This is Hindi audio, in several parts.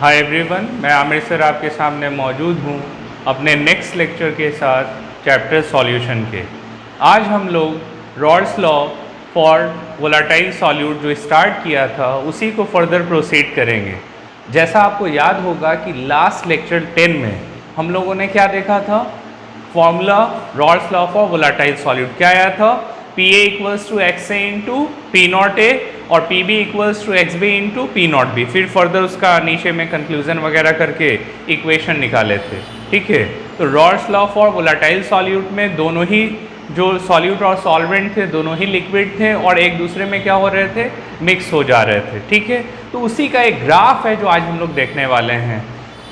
हाय एवरीवन, मैं आमिर सर आपके सामने मौजूद हूँ अपने नेक्स्ट लेक्चर के साथ चैप्टर सॉल्यूशन के। आज हम लोग Rawls law for volatile solute जो स्टार्ट किया था उसी को फर्दर प्रोसीड करेंगे। जैसा आपको याद होगा कि लास्ट लेक्चर 10 में हम लोगों ने क्या देखा था, formula Raoult's law for volatile solute क्या आया था, P A equals to X A into P not A और P B equals to X B into P not B. फिर फर्दर उसका नीचे में कंक्लूजन वगैरह करके इक्वेशन निकाले थे। ठीक है, तो Rawls law for volatile solute में दोनों ही जो सॉल्यूट और सॉल्वेंट थे दोनों ही लिक्विड थे और एक दूसरे में क्या हो रहे थे, मिक्स हो जा रहे थे। ठीक है, तो उसी का एक ग्राफ है जो आज हम लोग देखने वाले हैं,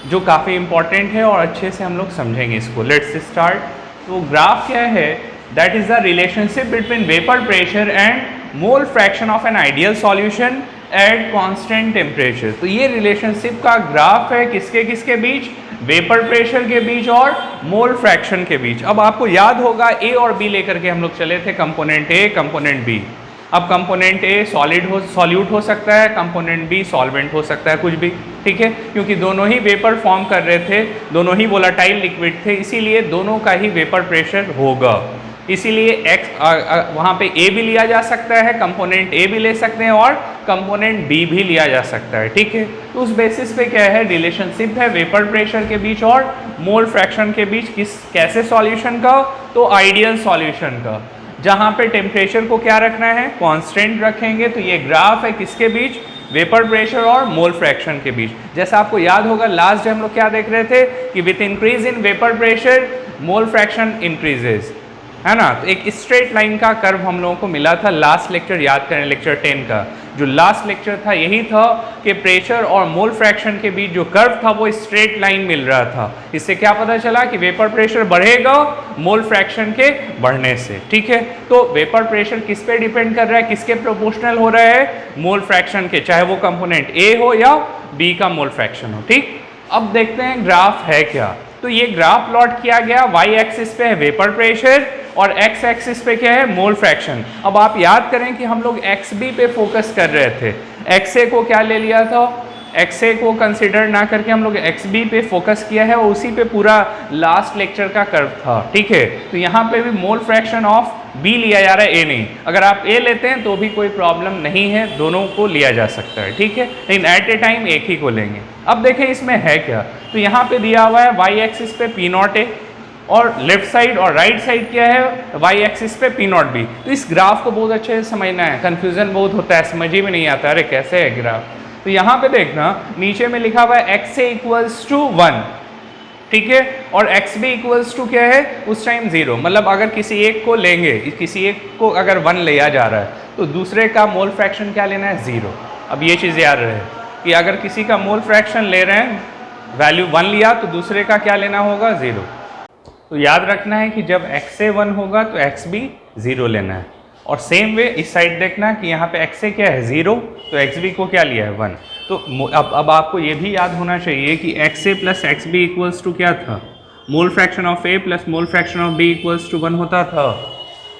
जो काफ़ी इंपॉर्टेंट है और अच्छे से हम लोग समझेंगे इसको। Let's start. तो ग्राफ क्या है, that is the relationship between vapour pressure and mole fraction of an ideal solution at constant temperature. तो ये रिलेशनशिप का ग्राफ है किसके किसके बीच, वेपर प्रेशर के बीच और मोल फ्रैक्शन के बीच। अब आपको याद होगा ए और बी लेकर के हम लोग चले थे, कंपोनेंट ए कंपोनेंट बी। अब कंपोनेंट ए सॉल्यूट हो सकता है, कंपोनेंट बी सॉल्वेंट हो सकता है, कुछ भी। ठीक है, क्योंकि दोनों ही वेपर फॉर्म कर रहे थे, दोनों ही वोलेटाइल लिक्विड थे, इसीलिए दोनों का ही वेपर प्रेशर होगा। इसीलिए एक्स वहाँ पे ए भी लिया जा सकता है, कंपोनेंट ए भी ले सकते हैं और कंपोनेंट बी भी लिया जा सकता है। ठीक है, तो उस बेसिस पे क्या है, रिलेशनशिप है वेपर प्रेशर के बीच और मोल फ्रैक्शन के बीच। कैसे सॉल्यूशन का, तो आइडियल सॉल्यूशन का, जहाँ पे टेम्परेचर को क्या रखना है, कांस्टेंट रखेंगे। तो ये ग्राफ है किसके बीच, वेपर प्रेशर और मोल फ्रैक्शन के बीच। जैसा आपको याद होगा लास्ट डे हम लोग क्या देख रहे थे कि with increase in vapour pressure mole fraction increases, है ना। तो एक स्ट्रेट लाइन का कर्व हम लोगों को मिला था लास्ट लेक्चर, याद करें लेक्चर 10 का जो लास्ट लेक्चर था यही था कि प्रेशर और मोल फ्रैक्शन के बीच जो कर्व था वो स्ट्रेट लाइन मिल रहा था। इससे क्या पता चला कि वेपर प्रेशर बढ़ेगा मोल फ्रैक्शन के बढ़ने से। ठीक है, तो वेपर प्रेशर किस पे डिपेंड कर रहा है, किसके प्रोपोर्शनल हो रहा है, मोल फ्रैक्शन के, चाहे वो कंपोनेंट ए हो या बी का मोल फ्रैक्शन हो। ठीक, अब देखते हैं ग्राफ है क्या। तो ये ग्राफ प्लॉट किया गया, वाई एक्सिस पे है वेपर प्रेशर और एक्स एक्सिस पे क्या है, मोल फ्रैक्शन। अब आप याद करें कि हम लोग एक्स बी पे फोकस कर रहे थे, एक्स ए को क्या ले लिया था, एक्स ए को कंसिडर ना करके हम लोग एक्स बी पे फोकस किया है और उसी पे पूरा लास्ट लेक्चर का कर्व था। ठीक है, तो यहाँ पे भी मोल फ्रैक्शन ऑफ बी लिया जा रहा है, ए नहीं। अगर आप ए लेते हैं तो भी कोई प्रॉब्लम नहीं है, दोनों को लिया जा सकता है। ठीक है, लेकिन एट ए टाइम एक ही को लेंगे। अब देखें इसमें है क्या, तो यहाँ पे दिया हुआ है वाई एक्सिस पे पी नॉट ए और लेफ्ट साइड और राइट साइड क्या है, वाई एक्सिस पे पी नॉट बी। तो इस ग्राफ को बहुत अच्छे से समझना है, कंफ्यूजन बहुत होता है, समझ ही में नहीं आता अरे कैसे है ग्राफ। तो यहाँ पे देखना नीचे में लिखा हुआ है एक्स ए इक्वल्स टू 1, ठीक है, और एक्स बी इक्वल्स टू क्या है उस टाइम 0। मतलब अगर किसी एक को लेंगे, किसी एक को अगर 1 लिया जा रहा है तो दूसरे का मोल फ्रैक्शन क्या लेना है, 0। अब ये चीज़ याद रहे कि अगर किसी का मोल फ्रैक्शन ले रहे हैं, वैल्यू 1 लिया तो दूसरे का क्या लेना होगा, 0। तो याद रखना है कि जब एक्स ए 1 होगा तो एक्स बी 0 लेना है। और सेम वे इस साइड देखना कि यहाँ पे एक्स ए क्या है 0, तो एक्स बी को क्या लिया है 1। तो अब आपको ये भी याद होना चाहिए कि X A plus X B equals to क्या था, mole fraction of A plus mole fraction of B equals to 1 होता था,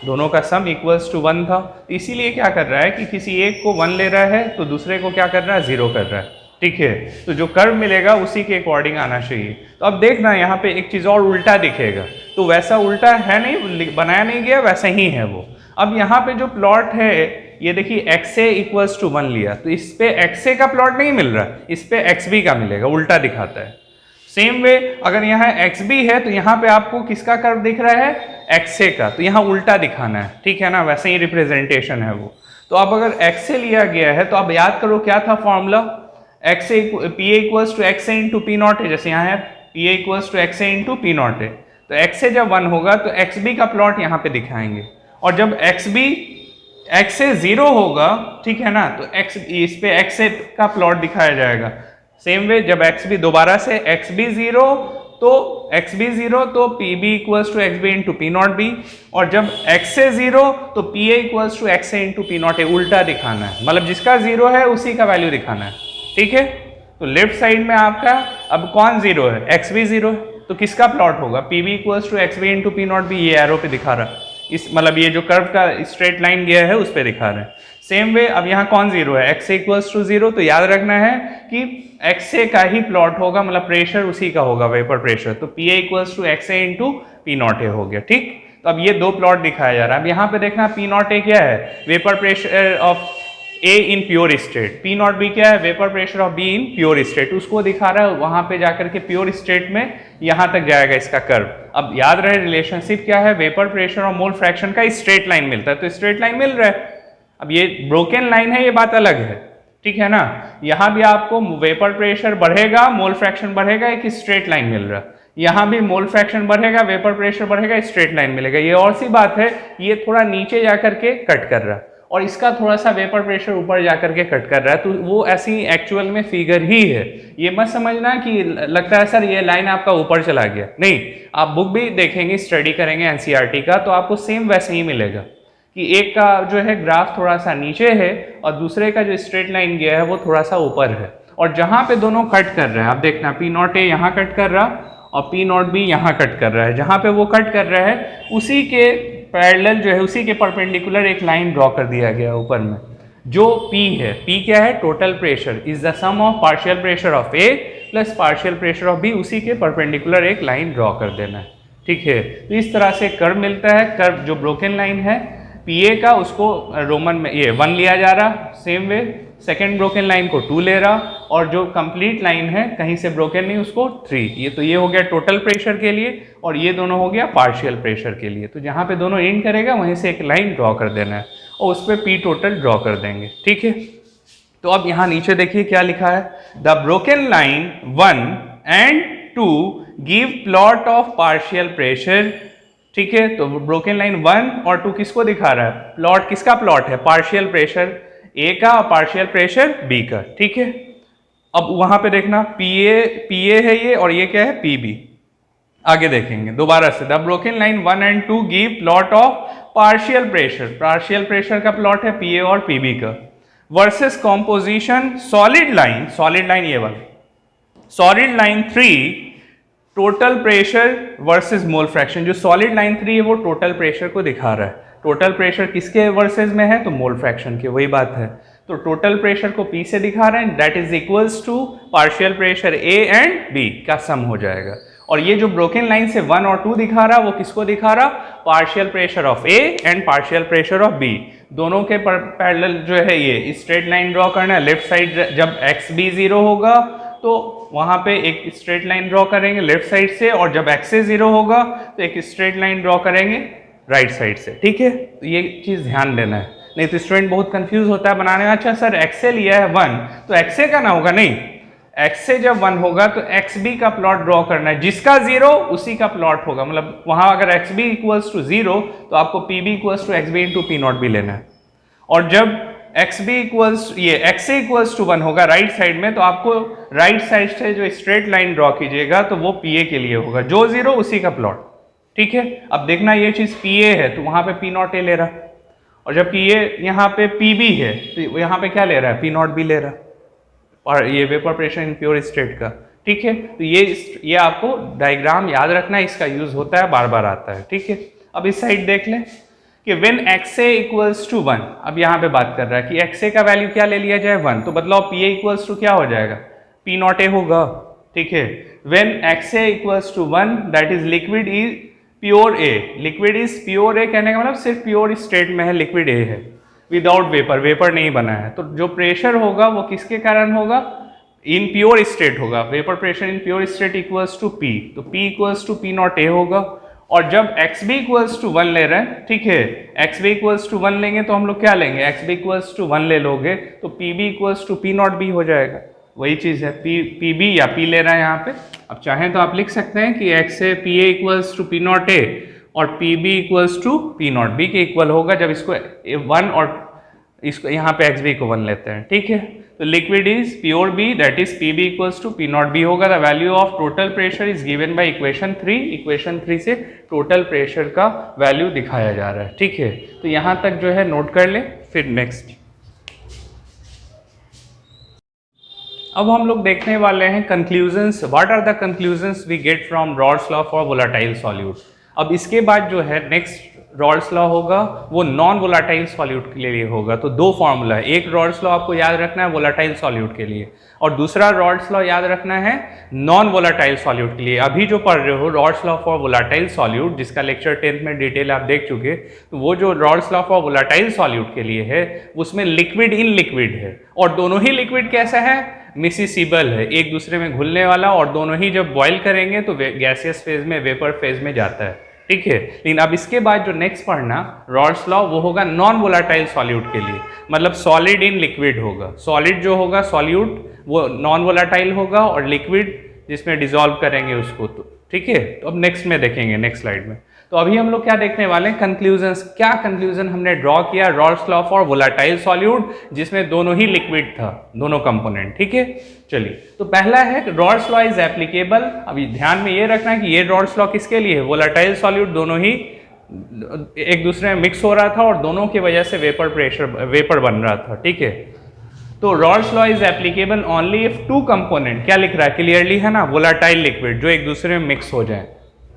दोनों का सम इक्वल्स टू 1 था। इसीलिए क्या कर रहा है कि किसी एक को 1 ले रहा है तो दूसरे को क्या कर रहा है, 0 कर रहा है। ठीक है, तो जो कर्व मिलेगा उसी के अकॉर्डिंग आना चाहिए। तो अब देखना यहाँ पे एक चीज़ और उल्टा दिखेगा, तो वैसा उल्टा है नहीं, बनाया नहीं गया, वैसा ही है वो। अब यहाँ पे जो प्लॉट है ये देखिए एक्स ए इक्वल्स टू 1 लिया, तो इस पे एक्स ए का प्लॉट नहीं मिल रहा, इस पे एक्स बी का मिलेगा, उल्टा दिखाता है। सेम वे अगर यहाँ एक्स बी है तो यहाँ पे आपको किसका कर्व दिख रहा है, एक्स ए का, तो यहाँ उल्टा दिखाना है। ठीक है ना, वैसे ही रिप्रेजेंटेशन है वो। तो अब अगर एक्स ए लिया गया है तो अब याद करो क्या था formula, X A P A equals to X A into P not है, जैसे यहाँ है P A equals to X A into P not है। तो एक्स ए जब 1 होगा तो एक्स बी का प्लॉट यहाँ पे दिखाएंगे, और जब एक्स बी एक्स ए 0 होगा, ठीक है ना, तो एक्स इस पे एक्स ए का प्लॉट दिखाया जाएगा। सेम वे जब एक्स बी दोबारा से एक्स बी 0 तो एक्स बी 0 तो P B equals to X B into P not B, और जब एक्स ए 0 तो P A equals to X A into P not A, उल्टा दिखाना है। मतलब जिसका 0 है उसी का वैल्यू दिखाना है। ठीक है, तो लेफ्ट साइड में आपका अब कौन 0 है, एक्स बी 0 है, तो किसका प्लॉट होगा, P B equals to X B into P not B, ये एरो पे दिखा रहा है, इस मतलब ये जो कर्व का स्ट्रेट लाइन गया है उस पे दिखा रहे हैं। सेम वे अब यहाँ कौन जीरो है, एक्स इक्वल्स टू जीरो, तो याद रखना है कि एक्स का ही प्लॉट होगा, मतलब प्रेशर उसी का होगा, वेपर प्रेशर, तो P A equals to X A into P not A हो गया। ठीक, तो अब ये दो प्लॉट दिखाया जा रहा है। अब यहाँ पे देखना पी नॉट ए क्या है, vapour pressure of A in pure state, P not B क्या है, vapour pressure of be in pure state, उसको दिखा रहा है वहां पे जाकर के प्योर स्टेट में यहां तक जाएगा इसका कर्व। अब याद रहे रिलेशनशिप क्या है, वेपर प्रेशर और मोल फ्रैक्शन का स्ट्रेट लाइन मिलता है, तो स्ट्रेट लाइन मिल रहा है। अब ये ब्रोकन लाइन है, ये बात अलग है, ठीक है ना। यहां भी आपको वेपर प्रेशर बढ़ेगा, मोल फ्रैक्शन बढ़ेगा, एक स्ट्रेट लाइन मिल रहा है। यहां भी मोल फ्रैक्शन बढ़ेगा, वेपर प्रेशर बढ़ेगा, स्ट्रेट लाइन मिलेगा। ये और सी बात है, ये थोड़ा नीचे जाकर के कट कर रहा है और इसका थोड़ा सा वेपर प्रेशर ऊपर जाकर के कट कर रहा है, तो वो ऐसी एक्चुअल में फिगर ही है। ये मत समझना कि लगता है सर ये लाइन आपका ऊपर चला गया, नहीं, आप बुक भी देखेंगे, स्टडी करेंगे एनसीईआरटी का, तो आपको सेम वैसे ही मिलेगा कि एक का जो है ग्राफ थोड़ा सा नीचे है और दूसरे का जो स्ट्रेट लाइन गया है वो थोड़ा सा ऊपर है। और जहां पे दोनों कट कर रहे हैं, आप देखना पी नॉट ए यहाँ कट कर रहा और पी नॉट बी यहाँ कट कर रहा है, जहां पे वो कट कर रहा है उसी के पैरेलल जो है, उसी के परपेंडिकुलर एक लाइन ड्रॉ कर दिया गया ऊपर में, जो P है। P क्या है, total pressure is the sum of partial pressure of A plus partial pressure of B, उसी के परपेंडिकुलर एक लाइन ड्रॉ कर देना है, ठीक है। तो इस तरह से कर्व मिलता है। कर्व जो ब्रोकन लाइन है PA का, उसको रोमन में ये 1 लिया जा रहा, same way second broken line को 2 ले रहा, और जो कंप्लीट लाइन है कहीं से ब्रोकन नहीं उसको 3। ये तो ये हो गया टोटल प्रेशर के लिए और ये दोनों हो गया पार्शियल प्रेशर के लिए। तो जहाँ पे दोनों एंड करेगा वहीं से एक लाइन ड्रॉ कर देना है और उस पर P टोटल ड्रॉ कर देंगे, ठीक है। तो अब यहाँ नीचे देखिए क्या लिखा है, the broken line 1 and 2 give plot of partial pressure, ठीक है। तो ब्रोकन लाइन 1 और 2 किसको दिखा रहा है, प्लॉट किसका प्लॉट है, पार्शियल प्रेशर ए का और पार्शियल प्रेशर बी का, ठीक है। अब वहां पे देखना पीए है ये और ये क्या है पीबी। आगे देखेंगे दोबारा से, the broken line 1 and 2 give plot of partial pressure, partial pressure का प्लॉट है पीए और पीबी का, versus composition solid line, solid line ये वाला, solid line 3 total pressure versus mole fraction. जो सॉलिड लाइन 3 है वो टोटल प्रेशर को दिखा रहा है। टोटल प्रेशर किसके वर्सेस में है, तो मोल फ्रैक्शन के, वही बात है। तो टोटल प्रेशर को P से दिखा रहे हैं, that is equals to partial pressure A and B का सम हो जाएगा। और ये जो ब्रोकन लाइन से 1 और 2 दिखा रहा, वो किसको दिखा रहा, partial pressure of A and partial pressure of B, दोनों के पैरेलल जो है ये स्ट्रेट लाइन ड्रॉ करना है। लेफ्ट साइड जब XB 0 होगा तो वहां पे एक स्ट्रेट लाइन ड्रॉ करेंगे लेफ्ट साइड से, और जब XA 0 होगा तो एक स्ट्रेट लाइन ड्रॉ करेंगे राइट साइड से, ठीक है। तो ये चीज ध्यान देना है, नहीं तो स्टूडेंट बहुत कंफ्यूज होता है बनाने में, अच्छा सर XA लिया है 1 तो XA का ना होगा, नहीं, XA जब 1 होगा तो XB का प्लॉट ड्रॉ करना है, जिसका 0 उसी का प्लॉट होगा। मतलब वहां अगर XB इक्वल्स टू 0 तो आपको PB equals to XB into P not भी लेना है, और जब XB इक्वल्स ये XA इक्वल्स टू 1 होगा राइट साइड में, तो आपको राइट साइड से जो स्ट्रेट लाइन ड्रॉ कीजिएगा तो वो PA के लिए होगा, जो 0 उसी का प्लॉट, ठीक है। अब देखना ये चीज PA है तो वहां पे P नॉट ए ले रहा, और जबकि ये यहाँ पे PB है तो यहाँ पे क्या ले रहा है, P नॉट बी ले रहा, और ये vapour pressure in pure state का, ठीक है। तो ये आपको डायग्राम याद रखना है, इसका यूज होता है, बार बार आता है, ठीक है। अब इस साइड देख लें कि व्हेन XA इक्वल्स टू 1, अब यहाँ पे बात कर रहा है कि XA का वैल्यू क्या ले लिया जाए 1, तो बदलाव PA इक्वल्स टू क्या हो जाएगा, P नॉट ए होगा, ठीक है। When XA equals to 1 that is liquid is pure A, liquid is pure A कहने का मतलब सिर्फ प्योर स्टेट में है, लिक्विड ए है, विदाउट वेपर, वेपर नहीं बना है। तो जो प्रेशर होगा वो किसके कारण होगा, इन प्योर स्टेट होगा, vapour pressure in pure state equals to P, तो P equals to P not A होगा। और जब XB इक्वल्स टू 1 ले रहे हैं, ठीक है, XB इक्वल्स टू 1 लेंगे तो हम लोग क्या लेंगे, XB इक्वल्स टू 1 ले लोगे तो PB equals to P not B हो जाएगा, वही चीज है, PB या P ले रहा है यहाँ पे। अब चाहें तो आप लिख सकते हैं कि XA PA equals to P not A और PB equals to P not B के इक्वल होगा, जब इसको 1 और इसको यहाँ पे XB को 1 लेते हैं, ठीक है। तो liquid is pure B that is PB equals to P not B होगा। The value of total pressure is given by equation 3, equation 3 से टोटल प्रेशर का वैल्यू दिखाया जा रहा है, ठीक है। तो यहाँ तक जो है नोट कर ले, फिर नेक्स्ट अब हम लोग देखने वाले हैं conclusions, what are the conclusions we get from Raoult's law for volatile solute. अब इसके बाद जो है नेक्स्ट रॉल्स लॉ होगा वो नॉन वोलाटाइल सॉल्यूट के लिए होगा। तो दो फॉर्मूला है, एक रॉल्स लॉ आपको याद रखना है वोलाटाइल सॉल्यूट के लिए और दूसरा रॉल्स लॉ याद रखना है नॉन वोलाटाइल सॉल्यूट के लिए। अभी जो पढ़ रहे हो Rawls law for volatile solute, जिसका लेक्चर 10th में डिटेल आप देख चुके, तो वो जो Raoult's law for volatile solute के लिए है उसमें लिक्विड इन लिक्विड है और दोनों ही लिक्विड कैसा है, मिसिसिबल है, एक दूसरे में घुलने वाला, और दोनों ही जब बॉयल करेंगे तो गैसियस फेज में वेपर फेज में जाता है, ठीक है। लेकिन अब इसके बाद जो नेक्स्ट पढ़ना रॉल्स लॉ वो होगा नॉन वोलाटाइल सॉल्यूट के लिए, मतलब सॉलिड इन लिक्विड होगा। सॉलिड जो होगा सॉल्यूट वो नॉन वोलाटाइल होगा और लिक्विड जिसमें डिसॉल्व करेंगे उसको, तो ठीक है। तो अब नेक्स्ट में देखेंगे नेक्स्ट स्लाइड में। तो अभी हम लोग क्या देखने वाले हैं, कंक्लूजन्स। क्या कंक्लूजन हमने ड्रॉ किया Rawls law for volatile solute जिसमें दोनों ही लिक्विड था, दोनों कंपोनेंट, ठीक है। चलिए, तो पहला है रॉल्स लॉ इज एप्लीकेबल। अभी ध्यान में ये रखना है कि ये रॉल्स लॉ किसके लिए है, वोलाटाइल सॉल्यूट दोनों ही एक दूसरे में मिक्स हो रहा था और दोनों की वजह से वेपर बन रहा था, ठीक है। तो Rawls law is applicable only if two component, क्या लिख रहा है क्लियरली है ना, वोलाटाइल लिक्विड जो एक दूसरे में मिक्स हो जाए,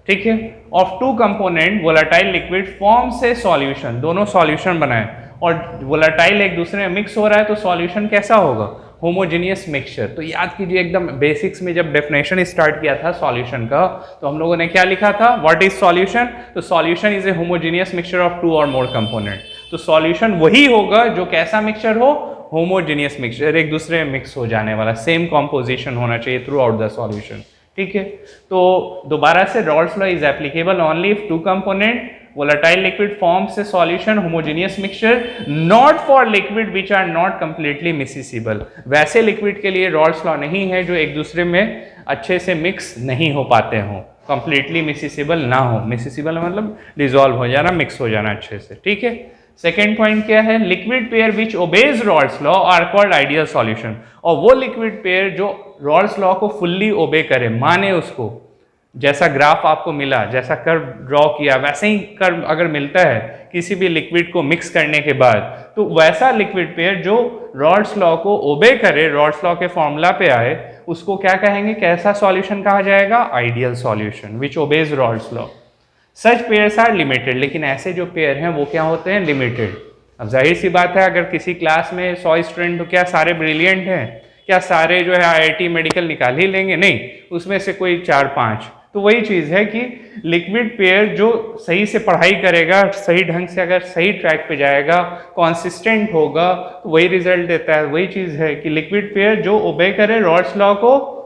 ठीक है, of two component volatile liquid form से सॉल्यूशन, दोनों सॉल्यूशन बनाए और वोलाटाइल एक दूसरे में मिक्स हो रहा है तो सॉल्यूशन कैसा होगा, होमोजेनियस मिक्सचर। तो याद कीजिए एकदम बेसिक्स में जब डेफिनेशन स्टार्ट किया था सॉल्यूशन का तो हम लोगों ने क्या लिखा था, व्हाट इज सॉल्यूशन, तो solution is a homogeneous mixture of two और मोर कंपोनेंट। तो सॉल्यूशन वही होगा जो कैसा मिक्सचर हो, होमोजेनियस मिक्सचर, एक दूसरे में मिक्स हो जाने वाला, सेम कॉम्पोजिशन होना चाहिए थ्रू आउट द सॉल्यूशन, ठीक है। तो दोबारा से Raoult's law is applicable only if two component volatile liquid forms a solution homogeneous mixture, not for liquid which are not completely miscible. वैसे लिक्विड के लिए रॉल्स लॉ नहीं है जो एक दूसरे में अच्छे से मिक्स नहीं हो पाते हों, कंप्लीटली मिसिसिबल ना हो। मिसिसिबल मतलब डिजॉल्व हो जाना, मिक्स हो जाना अच्छे से, ठीक है। सेकेंड पॉइंट क्या है, liquid pair which obeys Raoult's law are called ideal solution. और वो लिक्विड पेयर जो रॉल्स लॉ को फुल्ली ओबे करे, माने उसको, जैसा ग्राफ आपको मिला, जैसा कर्व ड्रॉ किया वैसे ही कर्व अगर मिलता है किसी भी लिक्विड को मिक्स करने के बाद, तो वैसा लिक्विड पेयर जो रॉल्स लॉ को ओबे करे, रॉल्स लॉ के फॉर्मूला पे आए, उसको क्या कहेंगे, कैसा सॉल्यूशन कहा जाएगा, ideal solution which obeys Raoult's law. Such pairs are limited, लेकिन ऐसे जो पेयर हैं वो क्या होते हैं, लिमिटेड। अब जाहिर सी बात है अगर किसी क्लास में 100 स्टूडेंट तो क्या सारे ब्रिलियंट हैं, क्या सारे जो है IIT मेडिकल निकाल ही लेंगे, नहीं, उसमें से कोई 4-5। तो वही चीज़ है कि लिक्विड पेयर जो सही से पढ़ाई करेगा, सही ढंग से अगर सही ट्रैक पे जाएगा, कॉन्सिस्टेंट होगा, तो वही रिजल्ट देता है। वही चीज़ है कि लिक्विड पेयर जो ओबे करे रॉल्स लॉ को,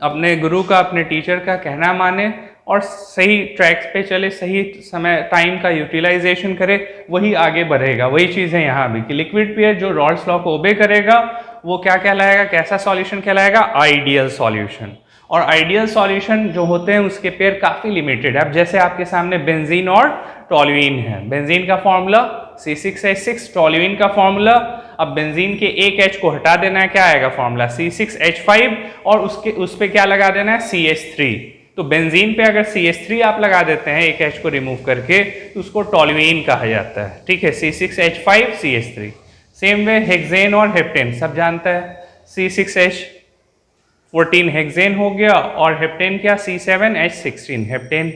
अपने गुरु का, अपने टीचर का कहना माने और सही ट्रैक्स पे चले, सही समय टाइम का यूटिलाइजेशन करे, वही आगे बढ़ेगा। वही चीज़ है यहाँ भी कि लिक्विड पेयर जो रॉल्स लॉ को ओबे करेगा वो क्या कहलाएगा, कैसा सॉल्यूशन कहलाएगा, आइडियल सॉल्यूशन। और आइडियल सॉल्यूशन जो होते हैं उसके पेयर काफ़ी लिमिटेड है। अब जैसे आपके सामने बेंजीन और टॉल्यूइन है, बेंजीन का फॉर्मूला C6H6, टॉल्यूइन का फॉर्मूला, अब बेंजीन के एक H को हटा देना है, क्या आएगा फॉर्मूला C6H5 और उस पे क्या लगा देना है, CH3। तो बेंजीन पे अगर CH3 आप लगा देते हैं एक H को रिमूव करके तो उसको टॉल्यूइन कहा जाता है, ठीक है, C6H5 CH3। Same way hexane और हेप्टेन सब जानता है, C6H14 हेक्सेन हो गया और हेप्टेन क्या, C7H16 हेप्टेन।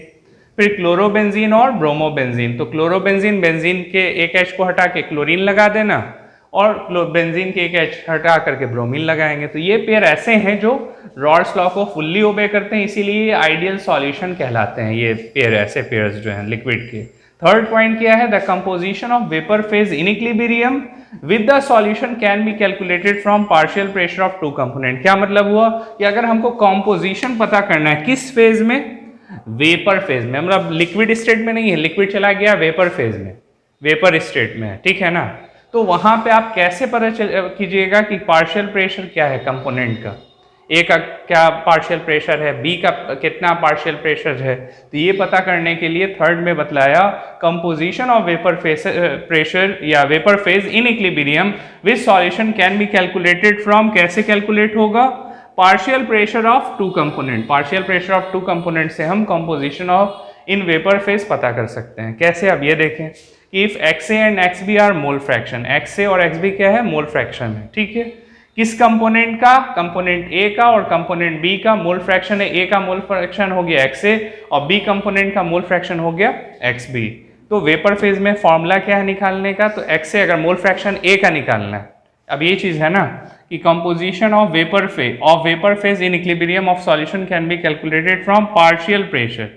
फिर क्लोरोबेंजीन और ब्रोमोबेंजीन, तो क्लोरोबेंजीन, बेंजीन के एक H को हटा के क्लोरीन लगा देना और बेंजीन के एक H हटा करके ब्रोमीन लगाएंगे। तो ये पेयर ऐसे हैं जो रॉल्स लॉ को फुल्ली ओबे करते हैं, इसीलिए आइडियल सॉल्यूशन कहलाते हैं ये पेयर, ऐसे पेयर्स जो हैं लिक्विड के। थर्ड पॉइंट क्या है, the composition of vapour phase in equilibrium with the solution can be calculated from partial pressure of two component. क्या मतलब हुआ कि अगर हमको कंपोजिशन पता करना है किस फेज में, वेपर फेज में, मतलब लिक्विड स्टेट में नहीं है, लिक्विड चला गया वेपर फेज में, वेपर स्टेट में है, ठीक है ना। तो वहां पे आप कैसे पता कीजिएगा कि पार्शियल प्रेशर क्या है कंपोनेंट का, ए का क्या पार्शियल प्रेशर है, बी का कितना पार्शियल प्रेशर है। तो ये पता करने के लिए थर्ड में बतलाया कंपोजिशन ऑफ वेपर प्रेशर या vapour phase in equilibrium with solution can be calculated from, कैसे कैलकुलेट होगा, partial pressure of two component. Partial pressure of two component से हम composition of in vapour phase पता कर सकते हैं। कैसे, अब ये देखें कि if XA and XB are mole fraction, XA और XB क्या है, मोल फ्रैक्शन है, ठीक है। किस कंपोनेंट का, कंपोनेंट A का और कंपोनेंट B का मोल फ्रैक्शन है, A का मोल फ्रैक्शन हो गया XA और B कंपोनेंट का मोल फ्रैक्शन हो गया XB। तो वेपर फेज में फॉर्मूला क्या है निकालने का, तो x से अगर मोल फ्रैक्शन A का निकालना है, अब ये चीज़ है ना कि composition of vapour phase in equilibrium of solution can be calculated from partial pressure,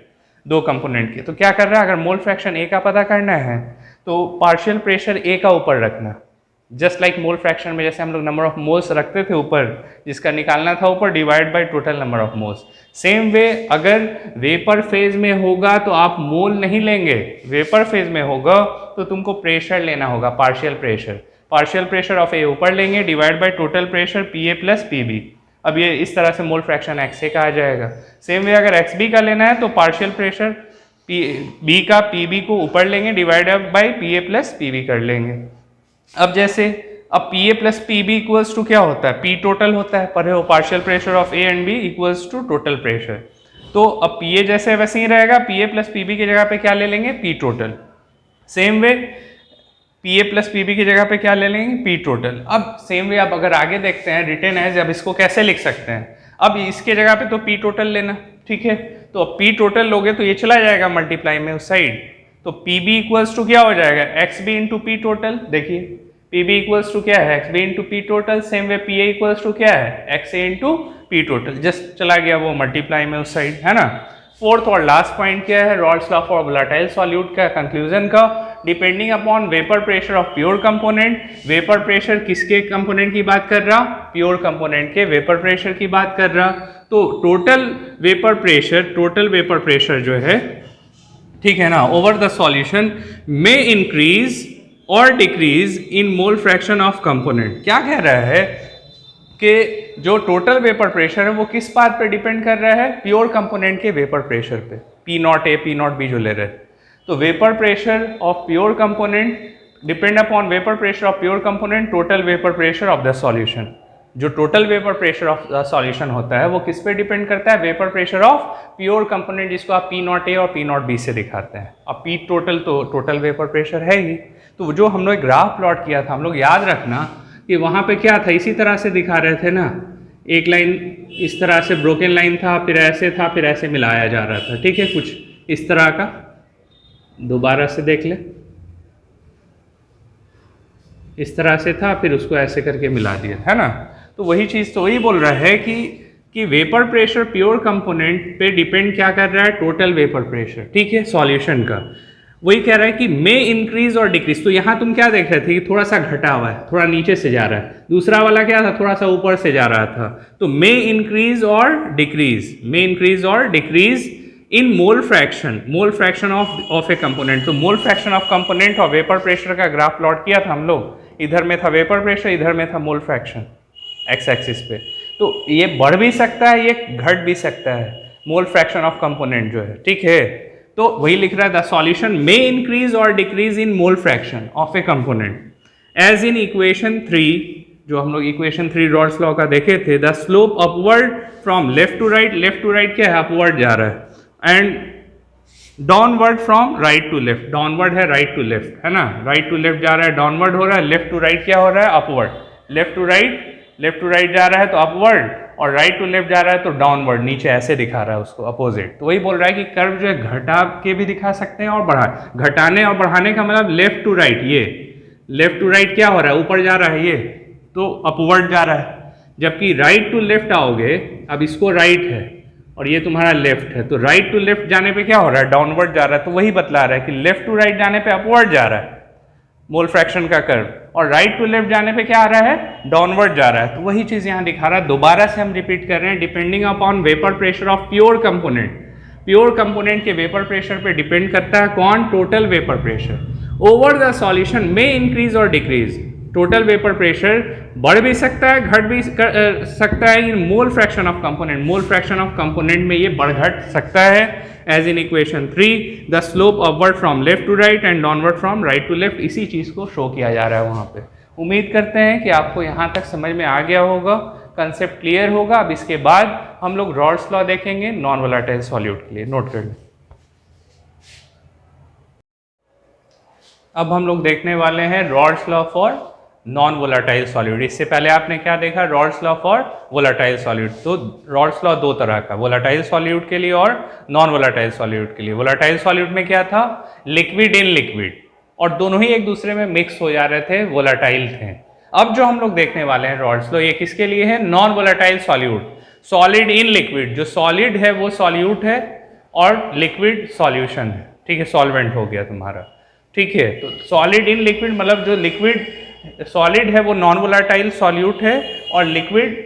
दो कंपोनेंट के। तो क्या कर रहा है, अगर मोल फ्रैक्शन A का पता करना है तो पार्शियल प्रेशर A का ऊपर रखना, जस्ट लाइक मोल फ्रैक्शन में जैसे हम लोग नंबर ऑफ मोल्स रखते थे ऊपर, जिसका निकालना था ऊपर, divide by total number of moles. Same way अगर वेपर फेज में होगा तो आप मोल नहीं लेंगे, वेपर फेज में होगा तो तुमको प्रेशर लेना होगा, पार्शियल प्रेशर ऑफ ए ऊपर लेंगे, divide by total pressure P A plus P B. अब ये इस तरह से मोल फ्रैक्शन एक्स ए का आ जाएगा। सेम वे अगर एक्स बी का लेना है तो पार्शियल प्रेशर बी का पी बी को ऊपर लेंगे, divide by P A plus P B कर लेंगे। अब जैसे अब P A plus P B equals to क्या होता है, पी टोटल होता है, पढ़े हो partial pressure of A and B equals to total pressure. तो अब पी ए जैसे वैसे ही रहेगा, P A plus P B की जगह पे क्या ले लेंगे, P total. Same way P A plus P B की जगह पे क्या ले लेंगे, पी टोटल। अब सेम वे अब अगर आगे देखते हैं रिटेन एज, अब इसको कैसे लिख सकते हैं, अब इसके जगह पे तो पी टोटल लेना, ठीक है। तो अब पी टोटल लोगे तो ये चला जाएगा मल्टीप्लाई में उस साइड, तो पी बी इक्वल्स टू क्या हो जाएगा, X B into P total. देखिए पी बी इक्वल्स टू क्या है, X B into P total. Same way P A equals to क्या है, X A into P total, just चला गया वो मल्टीप्लाई में उस साइड, है ना। फोर्थ और लास्ट पॉइंट क्या है, Rawls law for volatile solute का कंक्लूजन का, depending upon vapour pressure of pure component. Vapour pressure किसके कंपोनेंट की बात कर रहा, प्योर कंपोनेंट के वेपर प्रेशर की बात कर रहा। तो टोटल वेपर प्रेशर जो है, ठीक है ना, ओवर द सॉल्यूशन में इंक्रीज और decrease in mole fraction of component. क्या कह रहा है कि जो टोटल वेपर प्रेशर है वो किस बात पे डिपेंड कर रहा है, प्योर कंपोनेंट के वेपर प्रेशर पे, P not A P not B जो ले रहे हैं। तो vapour pressure of pure component depend upon vapour pressure of pure component, total vapour pressure of the solution. जो total vapour pressure of the solution होता है वो किस पे डिपेंड करता है, vapour pressure of pure component, जिसको आप पी नॉट ए और पी नॉट बी से दिखाते हैं। अब पी टोटल तो टोटल वेपर प्रेशर है ही। तो जो हम लोग ग्राफ प्लॉट किया था, हम लोग याद रखना कि वहाँ पे क्या था, इसी तरह से दिखा रहे थे ना, एक लाइन इस तरह से ब्रोकन लाइन था, फिर ऐसे था, फिर ऐसे मिलाया जा रहा था, ठीक है, कुछ इस तरह का। दोबारा से देख ले, इस तरह से था, फिर उसको ऐसे करके मिला दिया, है ना। तो वही चीज़ तो वही बोल रहा है कि वेपर प्रेशर प्योर कंपोनेंट पे डिपेंड क्या कर रहा है, टोटल वेपर प्रेशर, ठीक है, सॉल्यूशन का। वही कह रहा है कि मे इंक्रीज और डिक्रीज। तो यहाँ तुम क्या देख रहे थे कि थोड़ा सा घटा हुआ है, थोड़ा नीचे से जा रहा है, दूसरा वाला क्या था, थोड़ा सा ऊपर से जा रहा था। तो मे इंक्रीज और decrease in mole fraction of a component. तो मोल फ्रैक्शन ऑफ कंपोनेंट और वेपर प्रेशर का ग्राफ प्लॉट किया था हम लोग, इधर में था वेपर प्रेशर, इधर में था मोल फ्रैक्शन एक्स एक्सिस पे। तो ये बढ़ भी सकता है, ये घट भी सकता है, मोल फ्रैक्शन ऑफ कंपोनेंट जो है, ठीक है। तो वही लिख रहा है, द सॉल्यूशन मे इंक्रीज और decrease in mole fraction of a component as in equation 3, जो हम लोग इक्वेशन 3 रॉल्स लॉ का देखे थे। The slope upward from left to right क्या है, अपवर्ड जा रहा है, and downward from right to left, downward है राइट टू लेफ्ट, है ना, राइट टू लेफ्ट जा रहा है, डाउनवर्ड हो रहा है, लेफ्ट टू राइट क्या हो रहा है, अपवर्ड। लेफ्ट टू राइट जा रहा है तो अपवर्ड, और राइट टू लेफ्ट जा रहा है तो डाउनवर्ड, नीचे ऐसे दिखा रहा है उसको, अपोजिट। तो वही बोल रहा है कि कर्व जो है घटा के भी दिखा सकते हैं और बढ़ा, घटाने और बढ़ाने का मतलब लेफ्ट टू राइट, ये लेफ्ट टू राइट क्या हो रहा है, ऊपर जा रहा है, ये तो अपवर्ड जा रहा है। जबकि राइट टू लेफ्ट आओगे, अब इसको राइट है और ये तुम्हारा लेफ्ट है, तो राइट टू लेफ्ट जाने पे क्या हो रहा है, डाउनवर्ड जा रहा है। तो वही बतला रहा है कि लेफ्ट टू राइट जाने पे अपवर्ड जा रहा है मोल फ्रैक्शन का कर्व, और राइट टू लेफ्ट जाने पे क्या आ रहा है, डाउनवर्ड जा रहा है। तो वही चीज यहाँ दिखा रहा है, दोबारा से हम रिपीट कर रहे हैं, depending upon vapour pressure of pure component के वेपर प्रेशर पे डिपेंड करता है कौन, total vapour pressure. Over the solution में इंक्रीज और डिक्रीज, टोटल वेपर प्रेशर बढ़ भी सकता है, घट भी सकता है in mole fraction of component में ये बढ़ घट सकता है, as in equation 3 the slope upward from left to right and downward from right to left. इसी चीज़ को शो किया जा रहा है वहाँ पे। उम्मीद करते हैं कि आपको यहाँ तक समझ में आ गया होगा, कंसेप्ट क्लियर होगा। अब इसके बाद हम लोग रॉल्स लॉ देखेंगे नॉन वोलेटाइल सॉल्यूट के लिए, नोट कर लें। अब हम लोग देखने वाले हैं Rawls law for non volatile solute. इससे पहले आपने क्या देखा, Rawls law for volatile solute. तो रॉल्स लॉ दो तरह का, वोलाटाइल सॉल्यूट के लिए और नॉन वोलाटाइल सॉल्यूट के लिए। वोलाटाइल सॉल्यूट में क्या था, लिक्विड इन लिक्विड, और दोनों ही एक दूसरे में मिक्स हो जा रहे थे, वोलाटाइल थे। अब जो हम लोग देखने वाले हैं रॉल्स लॉ, ये किसके लिए है, non volatile solute, solid in liquid. जो सॉलिड है वो सॉल्यूट है और लिक्विड सॉल्यूशन है, ठीक है, सॉल्वेंट हो गया तुम्हारा, ठीक है। तो सॉलिड इन लिक्विड मतलब जो लिक्विड सॉलिड है वो नॉन वोलाटाइल सॉल्यूट है और लिक्विड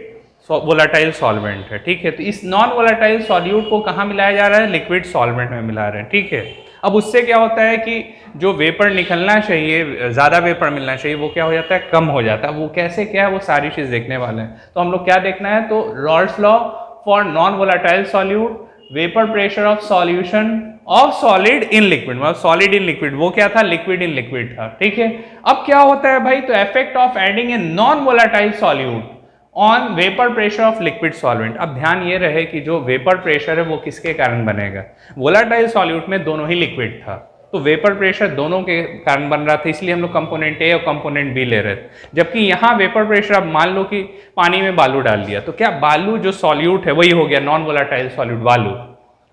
वोलाटाइल सॉल्वेंट है, ठीक है। तो इस नॉन वोलाटाइल सॉल्यूट को कहाँ मिलाया जा रहा है, लिक्विड सॉल्वेंट में मिला रहे हैं, ठीक है। अब उससे क्या होता है कि जो वेपर निकलना चाहिए, ज़्यादा वेपर मिलना चाहिए, वो क्या हो जाता है, कम हो जाता है। वो कैसे, क्या है, वो सारी चीज़ देखने वाले हैं। तो हम लोग क्या देखना है, तो Rawls law for non volatile solute, vapour pressure of solution of solid in liquid, मतलब सॉलिड इन लिक्विड, वो क्या था, लिक्विड इन लिक्विड था, ठीक है। अब क्या होता है भाई, तो effect of adding a non volatile solute on vapour pressure of liquid solvent. अब ध्यान ये रहे कि जो वेपर प्रेशर है वो किसके कारण बनेगा, वोलाटाइल सॉल्यूट में दोनों ही लिक्विड था, तो वेपर प्रेशर दोनों के कारण बन रहा था, इसलिए हम लोग कंपोनेंट ए और कंपोनेंट बी ले रहे थे। जबकि यहाँ वेपर प्रेशर, अब मान लो कि पानी में बालू डाल दिया, तो क्या बालू जो सॉल्यूट है वही हो गया नॉन वोलाटाइल सॉल्यूट, बालू,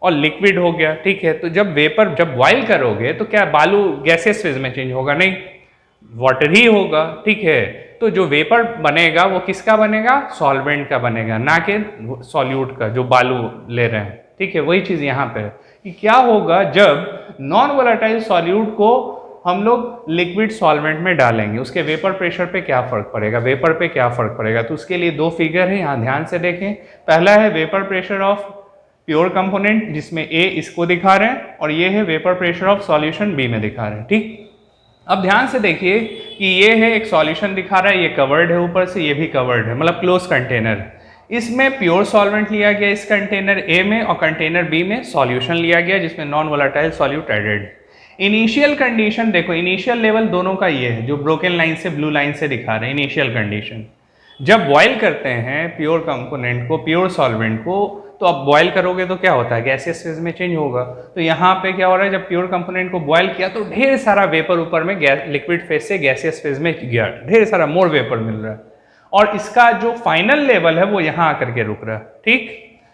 और लिक्विड हो गया, ठीक है। तो जब वेपर, जब बॉइल करोगे तो क्या बालू गैसियस फेज में चेंज होगा, नहीं, वाटर ही होगा, ठीक है। तो जो वेपर बनेगा वो किसका बनेगा, सॉल्वेंट का बनेगा, ना कि सॉल्यूट का, जो बालू ले रहे हैं, ठीक है। वही चीज़ यहाँ पे है कि क्या होगा जब नॉन वोलाटाइल सॉल्यूट को हम लोग लिक्विड सॉल्वेंट में डालेंगे, उसके वेपर प्रेशर पे क्या फर्क पड़ेगा, वेपर पे क्या फर्क पड़ेगा। तो उसके लिए दो फिगर है, यहाँ ध्यान से देखें। पहला है vapour pressure of pure component, जिसमें ए इसको दिखा रहे हैं, और ये है vapour pressure of solution B में दिखा रहे हैं, ठीक। अब ध्यान से देखिए कि ये है एक सॉल्यूशन दिखा रहा है, ये कवर्ड है ऊपर से, ये भी कवर्ड है, मतलब क्लोज कंटेनर है। इसमें प्योर सॉल्वेंट लिया गया इस कंटेनर ए में, और कंटेनर बी में सॉल्यूशन लिया गया जिसमें non volatile solute added. Initial condition देखो, इनिशियल लेवल दोनों का ये है, जो ब्रोकन लाइन से ब्लू लाइन से दिखा रहे हैं, इनिशियल कंडीशन। जब बॉयल करते हैं प्योर कंपोनेंट को, प्योर सॉल्वेंट को, तो अब बॉयल करोगे तो क्या होता है, गैसियस फेज में चेंज होगा। तो यहाँ पे क्या हो रहा है, जब प्योर कंपोनेंट को बॉयल किया तो ढेर सारा वेपर ऊपर में लिक्विड फेज से गैसियस फेज में गया, ढेर सारा मोर वेपर मिल रहा है, और इसका जो फाइनल लेवल है वो यहाँ आकर के रुक रहा है, ठीक।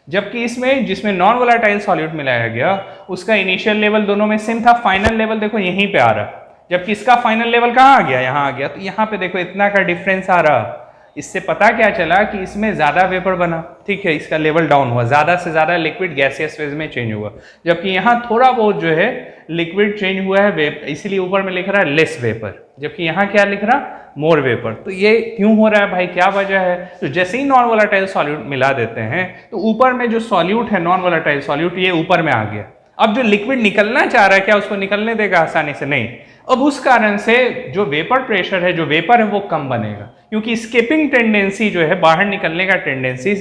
जबकि इसमें, जिसमें नॉन वोलाटाइल सॉल्यूट मिलाया गया, उसका इनिशियल लेवल दोनों में सेम था, फाइनल लेवल देखो यहीं पे आ रहा है, जबकि इसका फाइनल लेवल कहाँ आ गया, यहाँ आ गया। तो यहाँ पे देखो इतना का डिफरेंस आ रहा। इससे पता क्या चला कि इसमें ज़्यादा वेपर बना, ठीक है, इसका लेवल डाउन हुआ, ज़्यादा से ज़्यादा लिक्विड गैसियस फेज में चेंज हुआ, जबकि यहाँ थोड़ा बहुत जो है लिक्विड चेंज हुआ है, इसीलिए ऊपर में लिख रहा है लेस वेपर, जबकि यहाँ क्या लिख रहा, मोर वेपर। तो ये क्यों हो रहा है भाई, क्या वजह है। तो जैसे ही नॉन वोलाटाइल सॉल्यूट मिला देते हैं तो ऊपर में जो सॉल्यूट है, नॉन वोलाटाइल सॉल्यूट, ये ऊपर में आ गया। अब जो लिक्विड निकलना चाह रहा है, क्या उसको निकलने देगा आसानी से, नहीं। अब उस कारण से जो वेपर प्रेशर है, जो वेपर है वो कम बनेगा, क्योंकि स्केपिंग टेंडेंसी जो है, बाहर निकलने का टेंडेंसी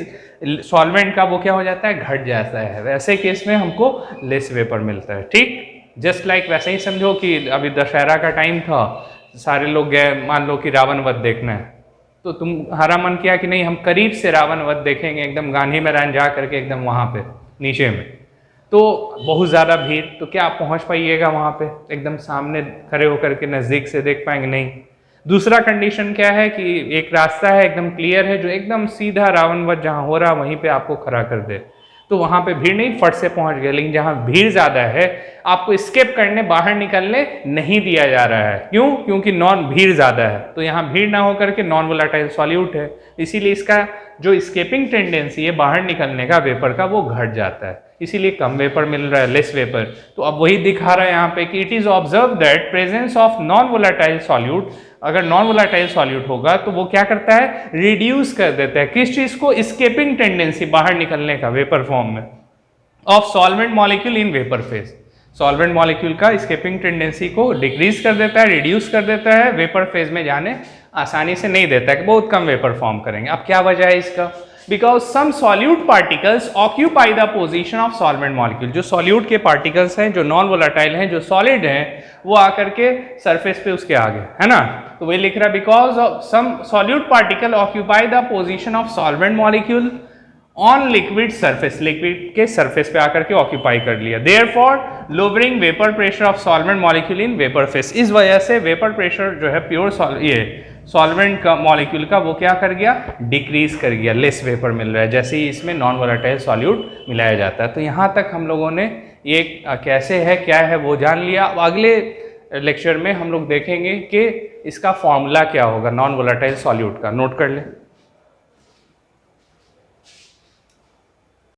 सॉल्वेंट का, वो क्या हो जाता है, घट जाता है। वैसे केस में हमको लेस वेपर मिलता है, ठीक। जस्ट लाइक वैसे ही समझो कि अभी दशहरा का टाइम था, सारे लोग गए, मान लो कि रावण वध देखना है, तो तुम्हारा मन किया कि नहीं हम करीब से रावण वध देखेंगे, एकदम गांधी मैदान जा करके एकदम वहाँ पे नीचे में, तो बहुत ज़्यादा भीड़, तो क्या आप पहुँच पाइएगा वहाँ पे, एकदम सामने खड़े होकर के नज़दीक से देख पाएंगे, नहीं। दूसरा कंडीशन क्या है कि एक रास्ता है एकदम क्लियर है, जो एकदम सीधा रावण वध जहाँ हो रहा वहीं पे आपको खड़ा कर दे, तो वहाँ पे भीड़ नहीं, फट से पहुँच गए। लेकिन जहाँ भीड़ ज़्यादा है, आपको स्केप करने, बाहर निकलने नहीं दिया जा रहा है, क्यों, क्योंकि भीड़ ज़्यादा है, तो यहाँ भीड़ ना होकर के नॉन वोलाटाइल सॉल्यूट है, इसीलिए इसका जो स्केपिंग टेंडेंसी है बाहर निकलने का वेपर का, वो घट जाता है, इसीलिए कम वेपर मिल रहा है, लेस वेपर। तो अब वही दिखा रहा है यहाँ पे कि it is observe that presence of non volatile solute, अगर नॉन वोलाटाइल सॉल्यूट होगा तो वो क्या करता है, रिड्यूस कर देता है किस चीज को, स्केपिंग टेंडेंसी, बाहर निकलने का वेपर फॉर्म में, of solvent molecule in vapour phase. Solvent molecule का स्केपिंग टेंडेंसी को डिक्रीज कर देता है, रिड्यूस कर देता है, वेपर फेज में जाने आसानी से नहीं देता है, बहुत कम वेपर फॉर्म करेंगे। अब क्या वजह है इसका, because some solute particles occupy the position of solvent molecule. जो सॉल्यूट के पार्टिकल्स हैं, जो नॉन वोलाटाइल हैं, जो सॉलिड हैं, वो आकर के सरफेस पे उसके आगे है ना, तो वही लिख रहा है, because of some solute particle occupy the position of solvent molecule on liquid surface, liquid के सरफेस पे आकर के ऑक्यूपाई कर लिया, therefore lowering vapour pressure of solvent molecule in vapour phase. इस वजह से वेपर प्रेशर जो है प्योर ये सॉल्वेंट का मॉलिक्यूल का वो क्या कर गया, डिक्रीज कर गया, लेस वेपर मिल रहा है जैसे ही इसमें नॉन वोलेटाइल सॉल्यूट मिलाया जाता है। तो यहाँ तक हम लोगों ने ये कैसे है क्या है वो जान लिया। अब अगले लेक्चर में हम लोग देखेंगे कि इसका फॉर्मूला क्या होगा नॉन वोलेटाइल सॉल्यूट का। नोट कर ले।